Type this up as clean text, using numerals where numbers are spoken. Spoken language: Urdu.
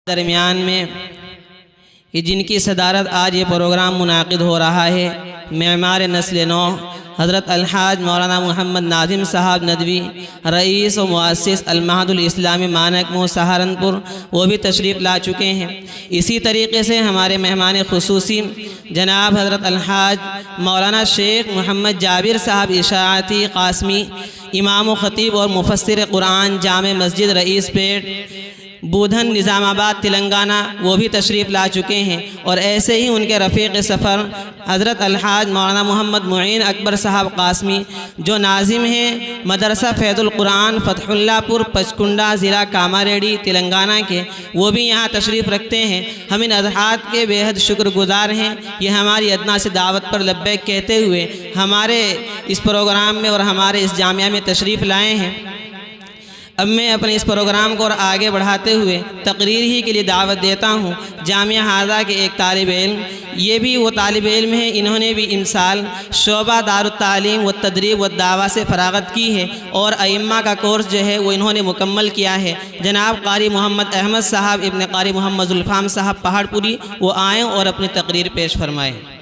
درمیان میں کہ جن کی صدارت آج یہ پروگرام منعقد ہو رہا ہے، معمار نسل نو حضرت الحاج مولانا محمد ناظم صاحب ندوی، رئیس و مؤسس المعہد الاسلامی مانک سہارنپور، وہ بھی تشریف لا چکے ہیں۔ اسی طریقے سے ہمارے مہمان خصوصی جناب حضرت الحاج مولانا شیخ محمد جابر صاحب اشاعتی قاسمی، امام و خطیب اور مفسر قرآن، جامع مسجد رئیس پیٹ، بودھن، نظام آباد، تلنگانہ، وہ بھی تشریف لا چکے ہیں۔ اور ایسے ہی ان کے رفیق سفر حضرت الحاج مولانا محمد معین اکبر صاحب قاسمی، جو ناظم ہیں مدرسہ فیض القرآن فتح اللہ پور، پچکنڈا، ضلع کاماریڈی، تلنگانہ کے، وہ بھی یہاں تشریف رکھتے ہیں۔ ہم ان حضرات کے بے حد شکر گزار ہیں، یہ ہماری ادنا سے دعوت پر لبیک کہتے ہوئے ہمارے اس پروگرام میں اور ہمارے اس جامعہ میں تشریف لائے ہیں۔ اب میں اپنے اس پروگرام کو اور آگے بڑھاتے ہوئے تقریر ہی کے لیے دعوت دیتا ہوں جامعہ ہاضہ کے ایک طالب علم، یہ بھی وہ طالب علم ہیں، انہوں نے بھی امسال شعبہ دارالتعلیم و تدریب و دعویٰ سے فراغت کی ہے اور ائمہ کا کورس جو ہے وہ انہوں نے مکمل کیا ہے۔ جناب قاری محمد احمد صاحب ابن قاری محمد ذوالفہم صاحب پہاڑ پوری، وہ آئیں اور اپنی تقریر پیش فرمائیں۔